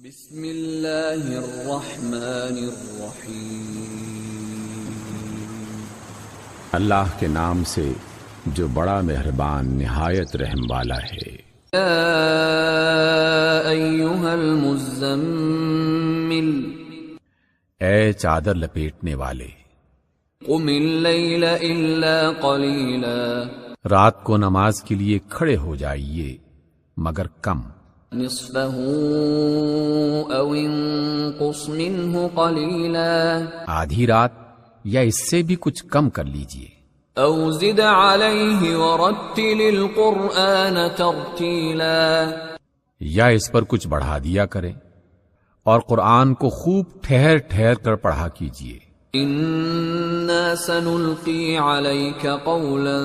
بسم اللہ الرحمن الرحیم۔ اللہ کے نام سے جو بڑا مہربان نہایت رحم والا ہے۔ یا ایھا المزمل، اے چادر لپیٹنے والے، قم اللیل الا قلیلا، رات کو نماز کے لیے کھڑے ہو جائیے مگر کم، نصفہ او انقص منہ قلیلا، آدھی رات یا اس سے بھی کچھ کم کر لیجئے، او زد علیہ ورتل القرآن ترتیلا، یا اس پر کچھ بڑھا دیا کریں اور قرآن کو خوب ٹھہر ٹھہر کر پڑھا کیجئے۔ انا سنلقی علیک قولا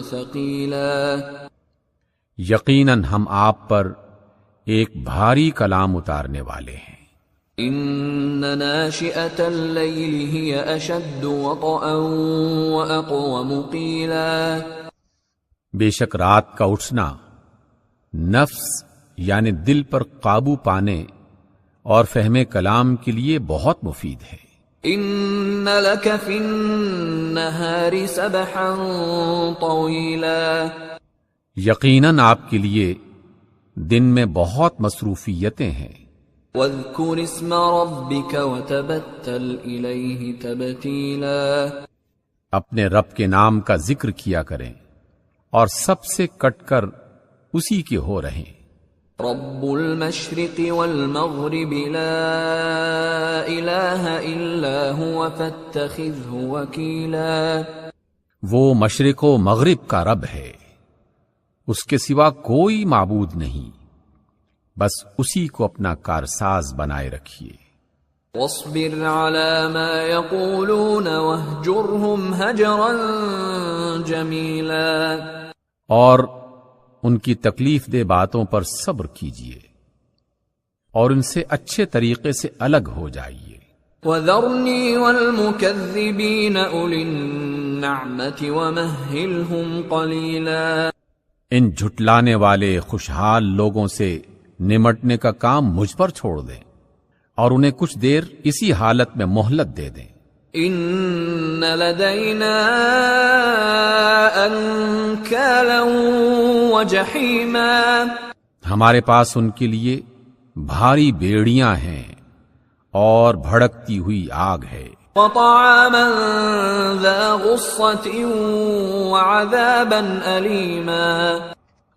ثقیلا، یقیناً ہم آپ پر ایک بھاری کلام اتارنے والے ہیں۔ ان ناشئة اللیل ہی اشد وطئا واقوم قیلا، بے شک رات کا اٹھنا نفس یعنی دل پر قابو پانے اور فہم کلام کے لیے بہت مفید ہے۔ ان لک فی النہار سبحا طویلا، یقیناً آپ کے لیے دن میں بہت مصروفیتیں ہیں۔ واذکر اسم ربک وتبتل الیہ تبتیلا، اپنے رب کے نام کا ذکر کیا کریں اور سب سے کٹ کر اسی کے ہو رہیں۔ رب المشرق والمغرب لا الہ الا هو فاتخذہ وکیلا، وہ مشرق و مغرب کا رب ہے، اس کے سوا کوئی معبود نہیں، بس اسی کو اپنا کارساز بنائے رکھیے۔ واصبر على ما يقولون واهجرهم هجرا جمیلا، اور ان کی تکلیف دہ باتوں پر صبر کیجیے اور ان سے اچھے طریقے سے الگ ہو جائیے۔ وذرنی والمکذبین اولی النعمت ومہلہم قلیلا، ان جھٹلانے والے خوشحال لوگوں سے نمٹنے کا کام مجھ پر چھوڑ دیں اور انہیں کچھ دیر اسی حالت میں مہلت دے دیں۔ ان لدینا انکالا وجحیما، ہمارے پاس ان کے لیے بھاری بیڑیاں ہیں اور بھڑکتی ہوئی آگ ہے، وطعاما ذا غصة وعذابا أليما،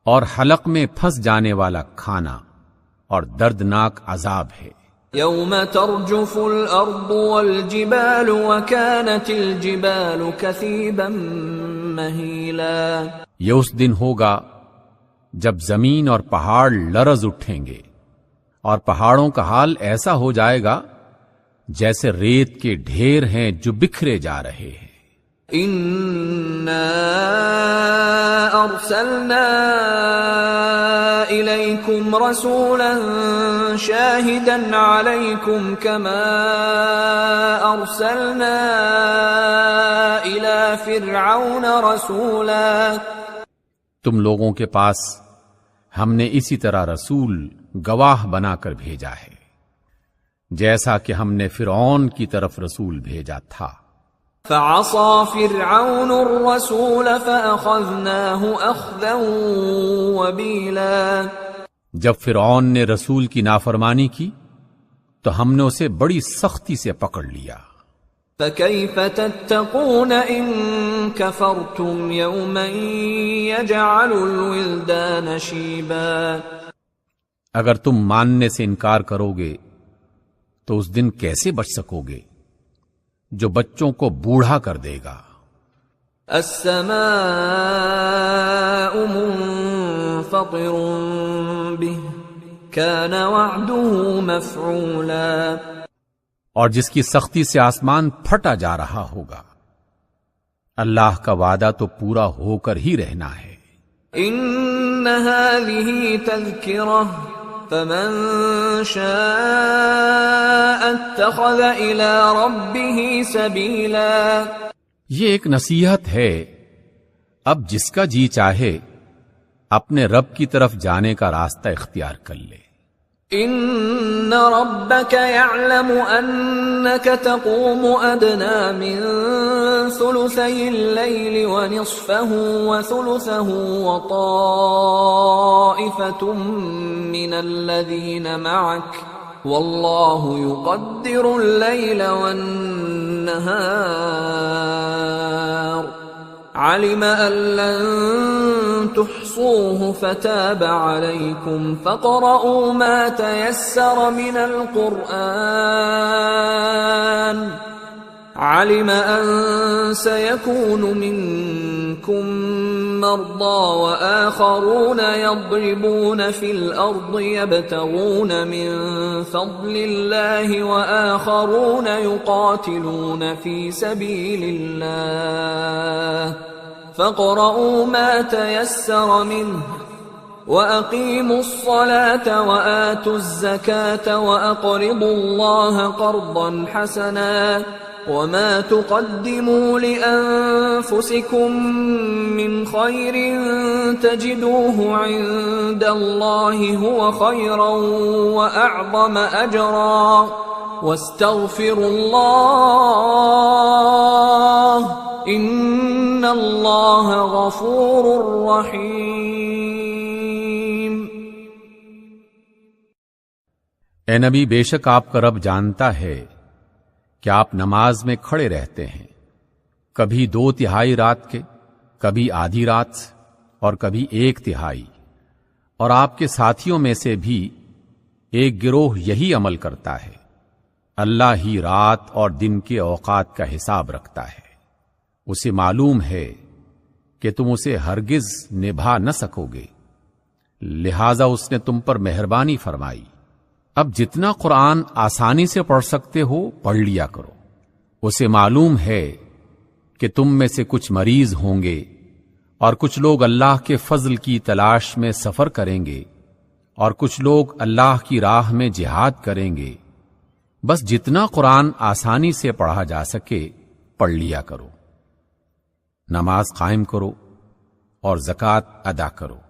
اور حلق میں پھنس جانے والا کھانا اور دردناک عذاب ہے۔ يوم ترجف الأرض والجبال وكانت الجبال كثيبا مهيلا، یہ اس دن ہوگا جب زمین اور پہاڑ لرز اٹھیں گے اور پہاڑوں کا حال ایسا ہو جائے گا جیسے ریت کے ڈھیر ہیں جو بکھرے جا رہے ہیں۔ انا ارسلنا الیکم رسولا شاہدا علیکم کما ارسلنا الی فرعون رسولا، تم لوگوں کے پاس ہم نے اسی طرح رسول گواہ بنا کر بھیجا ہے جیسا کہ ہم نے فرعون کی طرف رسول بھیجا تھا۔ فعصى فرعون الرسول فأخذناه أخذا وبيلا، جب فرعون نے رسول کی نافرمانی کی تو ہم نے اسے بڑی سختی سے پکڑ لیا۔ فكيف تتقون إن كفرتم يوما يجعل الولدان شيبا، اگر تم ماننے سے انکار کرو گے تو اس دن کیسے بچ سکو گے جو بچوں کو بوڑھا کر دے گا۔ السماء منفطر به كان وعده مفعولا، اور جس کی سختی سے آسمان پھٹا جا رہا ہوگا، اللہ کا وعدہ تو پورا ہو کر ہی رہنا ہے۔ ان هذه تذکرہ فمن شاء اتخذ الى ربه سبیلا، یہ ایک نصیحت ہے، اب جس کا جی چاہے اپنے رب کی طرف جانے کا راستہ اختیار کر لے۔ ان ربك يعلم أنك تقوم أدنى من ثلثي الليل ونصفه وثلثه وطائفة من الذين معك والله يقدر الليل والنهار علم أن لن تحصوه فتاب عليكم فاقرؤوا ما تيسر من القرآن علم أن سيكون منكم مرضى وآخرون يضربون في الأرض يبتغون من فضل الله وآخرون يقاتلون في سبيل الله فاقرؤوا ما تيسر منه وَأَقِيمُوا الصَّلَاةَ وَآتُوا الزَّكَاةَ وَأَقْرِضُوا اللَّهَ قَرْضًا حَسَنًا وَمَا تُقَدِّمُوا لِأَنفُسِكُم مِّنْ خَيْرٍ تَجِدُوهُ عِندَ اللَّهِ هُوَ خَيْرًا وَأَعْظَمَ أَجْرًا وَاسْتَغْفِرُوا اللَّهَ إِنَّ اللَّهَ غَفُورٌ رَّحِيمٌ۔ اے نبی، بے شک آپ کا رب جانتا ہے کہ آپ نماز میں کھڑے رہتے ہیں، کبھی 2/3 رات کے، کبھی آدھی رات اور کبھی 1/3، اور آپ کے ساتھیوں میں سے بھی ایک گروہ یہی عمل کرتا ہے۔ اللہ ہی رات اور دن کے اوقات کا حساب رکھتا ہے، اسے معلوم ہے کہ تم اسے ہرگز نبھا نہ سکو گے، لہذا اس نے تم پر مہربانی فرمائی۔ اب جتنا قرآن آسانی سے پڑھ سکتے ہو پڑھ لیا کرو، اسے معلوم ہے کہ تم میں سے کچھ مریض ہوں گے اور کچھ لوگ اللہ کے فضل کی تلاش میں سفر کریں گے اور کچھ لوگ اللہ کی راہ میں جہاد کریں گے، بس جتنا قرآن آسانی سے پڑھا جا سکے پڑھ لیا کرو، نماز قائم کرو اور زکوٰۃ ادا کرو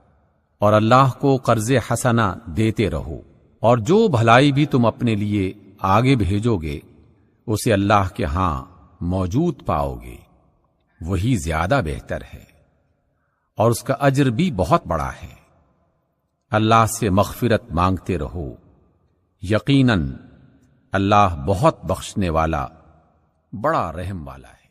اور اللہ کو قرض حسنہ دیتے رہو، اور جو بھلائی بھی تم اپنے لیے آگے بھیجو گے اسے اللہ کے ہاں موجود پاؤ گے، وہی زیادہ بہتر ہے اور اس کا اجر بھی بہت بڑا ہے۔ اللہ سے مغفرت مانگتے رہو، یقیناً اللہ بہت بخشنے والا، بڑا رحم والا ہے۔